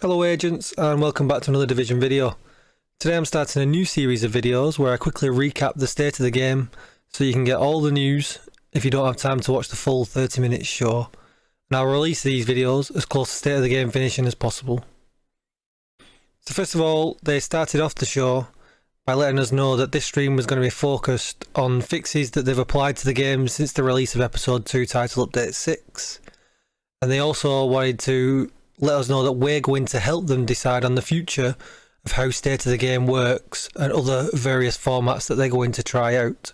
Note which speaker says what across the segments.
Speaker 1: Hello agents, and welcome back to another Division video. Today I'm starting a new series of videos where I quickly recap the state of the game so you can get all the news if you don't have time to watch the full 30-minute show. And I'll release these videos as close to state of the game finishing as possible. So first of all, they started off the show by letting us know that this stream was going to be focused on fixes that they've applied to the game since the release of episode 2 title update 6. And they also wanted to let us know that we're going to help them decide on the future of how state of the game works and other various formats that they're going to try out.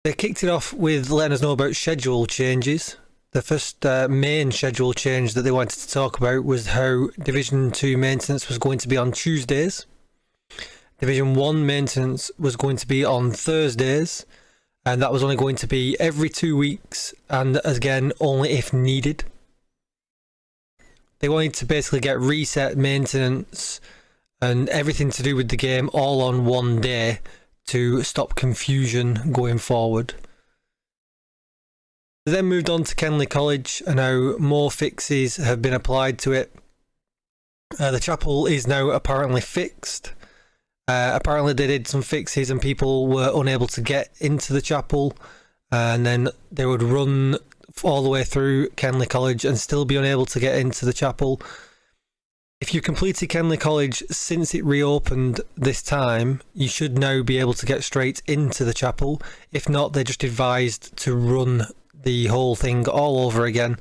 Speaker 1: They kicked it off with letting us know about schedule changes. The first main schedule change that they wanted to talk about was how Division 2 maintenance was going to be on Tuesdays. Division 1 maintenance was going to be on Thursdays, and that was only going to be every 2 weeks, and again, only if needed. They wanted to basically get reset maintenance and everything to do with the game all on one day to stop confusion going forward. They then moved on to Kenley College and how more fixes have been applied to it. The chapel is now apparently fixed. Apparently they did some fixes and people were unable to get into the chapel, and then they would run all the way through Kenley College and still be unable to get into the chapel. If you completed Kenley College since it reopened this time, you should now be able to get straight into the chapel. If not, they're just advised to run the whole thing all over again,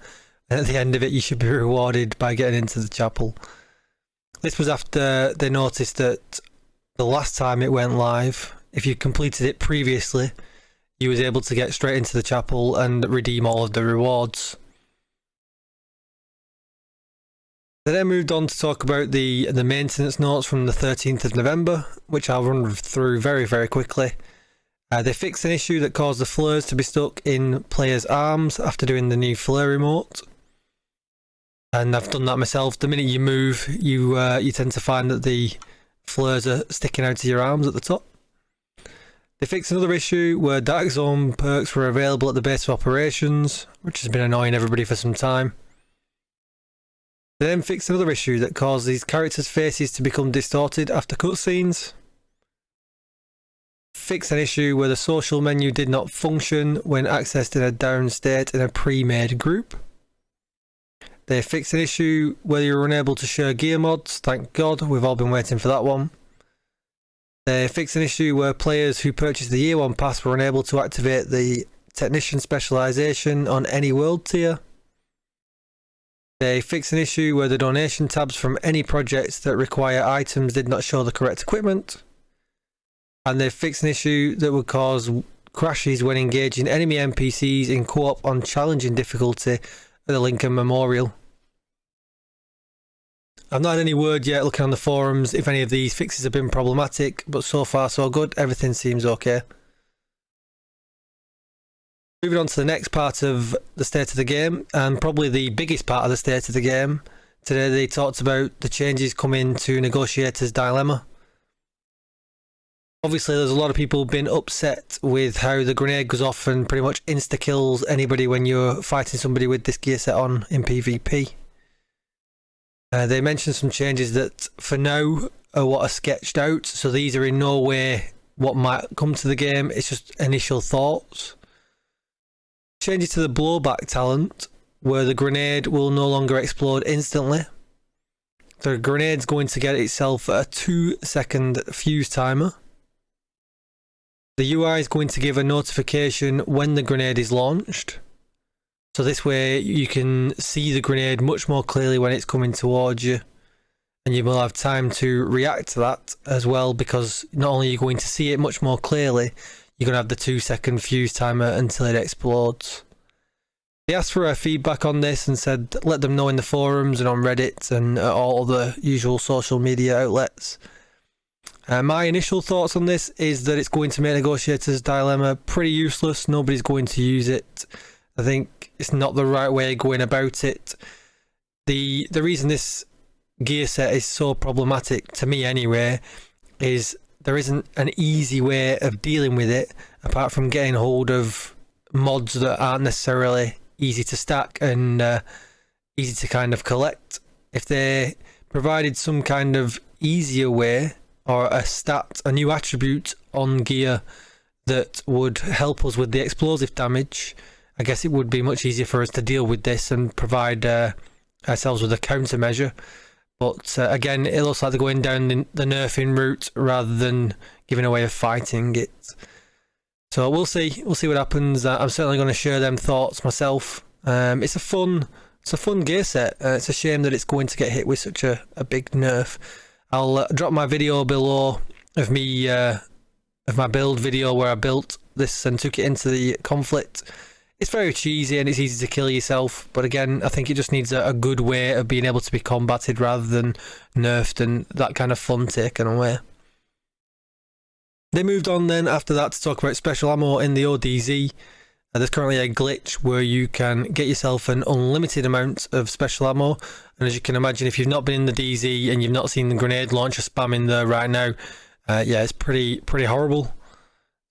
Speaker 1: and at the end of it you should be rewarded by getting into the chapel. This was after they noticed that the last time it went live, if you completed it previously, you was able to get straight into the chapel and redeem all of the rewards. They then moved on to talk about the maintenance notes from the 13th of November, which I'll run through very, very quickly. They fixed an issue that caused the flares to be stuck in players' arms after doing the new flare emote. And I've done that myself. The minute you move, you tend to find that the flares are sticking out of your arms at the top. They fixed another issue where Dark Zone perks were available at the base of operations, which has been annoying everybody for some time. They then fixed another issue that caused these characters' faces to become distorted after cutscenes. Fixed an issue where the social menu did not function when accessed in a down state in a pre-made group. They fixed an issue where you were unable to share gear mods. Thank God, we've all been waiting for that one. They fixed an issue where players who purchased the Year 1 pass were unable to activate the Technician specialisation on any world tier. They fixed an issue where the donation tabs from any projects that require items did not show the correct equipment. And they fixed an issue that would cause crashes when engaging enemy NPCs in co-op on challenging difficulty at the Lincoln Memorial. I've not had any word yet looking on the forums if any of these fixes have been problematic, but so far so good, everything seems okay. Moving on to the next part of the state of the game, and probably the biggest part of the state of the game. Today they talked about the changes coming to Negotiator's Dilemma. Obviously there's a lot of people been upset with how the grenade goes off and pretty much insta-kills anybody when you're fighting somebody with this gear set on in PvP. They mentioned some changes that for now are what are sketched out, so these are in no way what might come to the game, it's just initial thoughts. Changes to the blowback talent, where the grenade will no longer explode instantly. The grenade's going to get itself a 2-second fuse timer. The UI is going to give a notification when the grenade is launched. So this way you can see the grenade much more clearly when it's coming towards you. And you will have time to react to that as well, because not only are you going to see it much more clearly, you're going to have the 2-second fuse timer until it explodes. They asked for our feedback on this and said let them know in the forums and on Reddit and all the usual social media outlets. My initial thoughts on this is that it's going to make Negotiator's Dilemma pretty useless. Nobody's going to use it. I think it's not the right way of going about it. The reason this gear set is so problematic, to me anyway, is there isn't an easy way of dealing with it apart from getting hold of mods that aren't necessarily easy to stack and easy to kind of collect. If they provided some kind of easier way or a stat, a new attribute on gear that would help us with the explosive damage, I guess it would be much easier for us to deal with this and provide ourselves with a countermeasure. But again, it looks like they're going down the nerfing route rather than giving away a fighting it. So we'll see what happens. I'm certainly going to share them thoughts myself. It's a fun gear set. It's a shame that it's going to get hit with such a big nerf. I'll drop my video below of me of my build video where I built this and took it into the conflict. It's very cheesy and it's easy to kill yourself, but again, I think it just needs a good way of being able to be combated rather than nerfed and that kind of fun taken away. They moved on then after that to talk about special ammo in the ODZ. There's currently a glitch where you can get yourself an unlimited amount of special ammo, and as you can imagine, if you've not been in the DZ and you've not seen the grenade launcher spam in there right now, yeah, it's pretty horrible.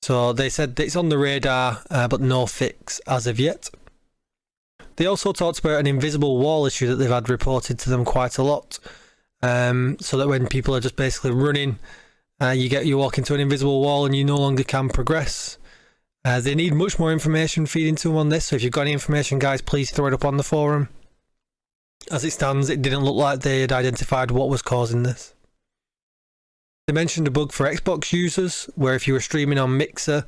Speaker 1: So they said it's on the radar, but no fix as of yet. They also talked about an invisible wall issue that they've had reported to them quite a lot, so that when people are just basically running, you walk into an invisible wall and you no longer can progress. They need much more information feeding to them on this, so if you've got any information, guys, please throw it up on the forum. As it stands, it didn't look like they had identified what was causing this. They mentioned a bug for Xbox users, where if you were streaming on Mixer,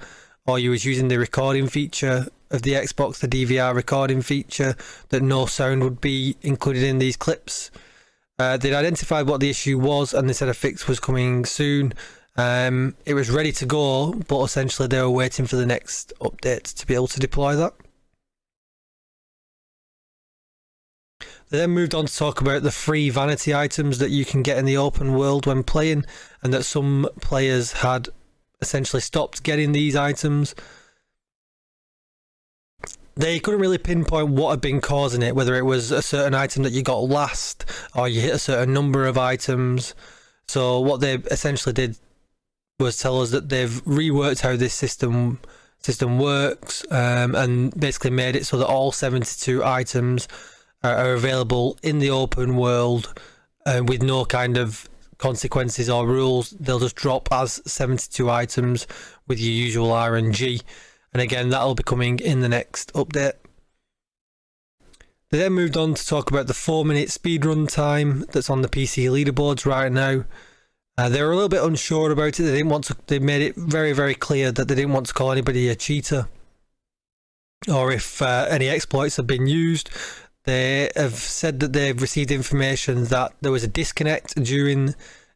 Speaker 1: or you was using the recording feature of the Xbox, the DVR recording feature, that no sound would be included in these clips. They'd identified what the issue was, and they said a fix was coming soon. It was ready to go, but essentially they were waiting for the next update to be able to deploy that. They then moved on to talk about the free vanity items that you can get in the open world when playing, and that some players had essentially stopped getting these items. They couldn't really pinpoint what had been causing it, whether it was a certain item that you got last or you hit a certain number of items. So what they essentially did was tell us that they've reworked how this system works, and basically made it so that all 72 items are available in the open world with no kind of consequences or rules. They'll just drop as 72 items with your usual RNG, and again, that'll be coming in the next update. They then moved on to talk about the 4-minute speedrun time that's on the PC leaderboards right now. They were a little bit unsure about it. They made it very, very clear that they didn't want to call anybody a cheater, or if any exploits have been used. They have said that they've received information that there was a disconnect during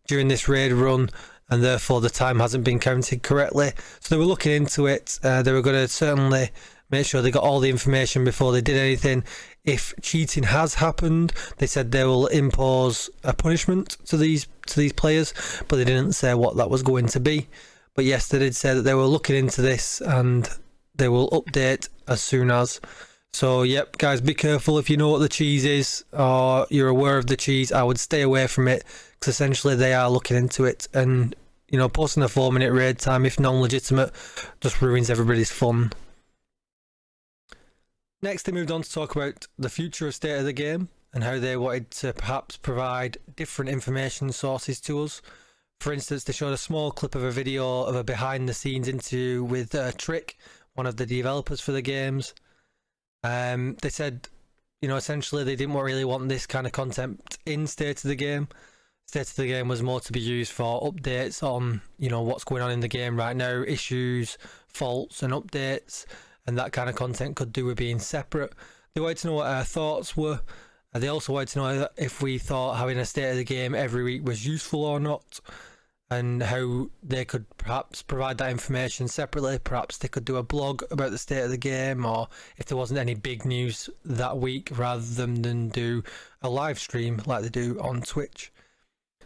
Speaker 1: this raid run, and therefore the time hasn't been counted correctly. So they were looking into it. They were going to certainly make sure they got all the information before they did anything. If cheating has happened, they said they will impose a punishment to these players, but they didn't say what that was going to be. But yes, they did say that they were looking into this and they will update as soon as. So yep, guys, be careful. If you know what the cheese is or you're aware of the cheese, I would stay away from it, because essentially they are looking into it, and you know, posting a 4-minute raid time, if non-legitimate, just ruins everybody's fun. Next, they moved on to talk about the future of State of the Game and how they wanted to perhaps provide different information sources to us. For instance, they showed a small clip of a video of a behind-the-scenes interview with Trick, one of the developers for the games. They said, you know, essentially they didn't really want this kind of content in State of the Game. State of the Game was more to be used for updates on, you know, what's going on in the game right now, issues, faults and updates, and that kind of content could do with being separate. They wanted to know what our thoughts were. They also wanted to know if we thought having a State of the Game every week was useful or not, and how they could perhaps provide that information separately. Perhaps they could do a blog about the state of the game, or if there wasn't any big news that week, rather than do a live stream like they do on Twitch.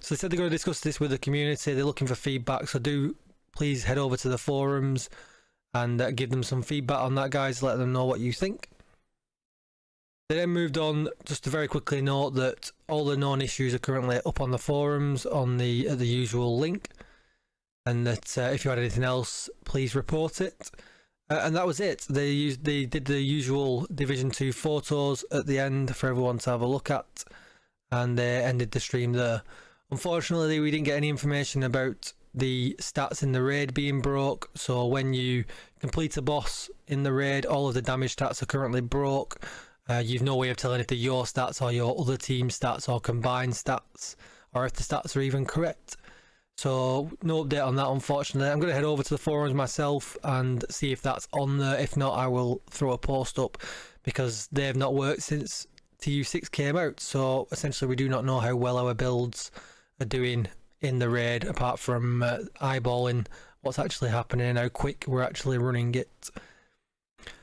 Speaker 1: So they said they're going to discuss this with the community. They're looking for feedback, so do please head over to the forums and give them some feedback on that, guys. Let them know what you think. They then moved on just to very quickly note that all the known issues are currently up on the forums on the usual link, and that if you had anything else, please report it. And that was it. They did the usual Division 2 photos at the end for everyone to have a look at, and they ended the stream there. Unfortunately, we didn't get any information about the stats in the raid being broke, so when you complete a boss in the raid, all of the damage stats are currently broke. You've no way of telling if they're your stats or your other team stats or combined stats, or if the stats are even correct. So no update on that, unfortunately. I'm going to head over to the forums myself and see if that's on there. If not, I will throw a post up, because they have not worked since TU6 came out. So essentially we do not know how well our builds are doing in the raid, apart from eyeballing what's actually happening and how quick we're actually running it.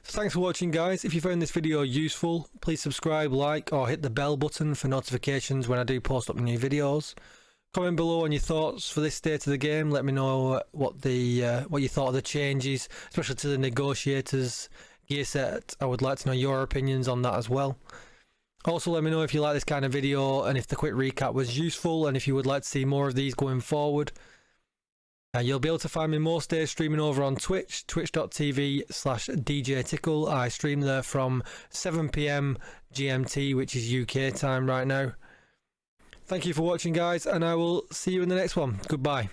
Speaker 1: So thanks for watching, guys. If you found this video useful, please subscribe, like, or hit the bell button for notifications when I do post up new videos. Comment below on your thoughts for this state of the game. Let me know what you thought of the changes, especially to the negotiators gear set. I would like to know your opinions on that as well. Also, let me know if you like this kind of video and if the quick recap was useful, and if you would like to see more of these going forward. You'll be able to find me most days streaming over on Twitch, twitch.tv/DJTICKLE. I stream there from 7 PM GMT, which is UK time right now. Thank you for watching, guys, and I will see you in the next one. Goodbye.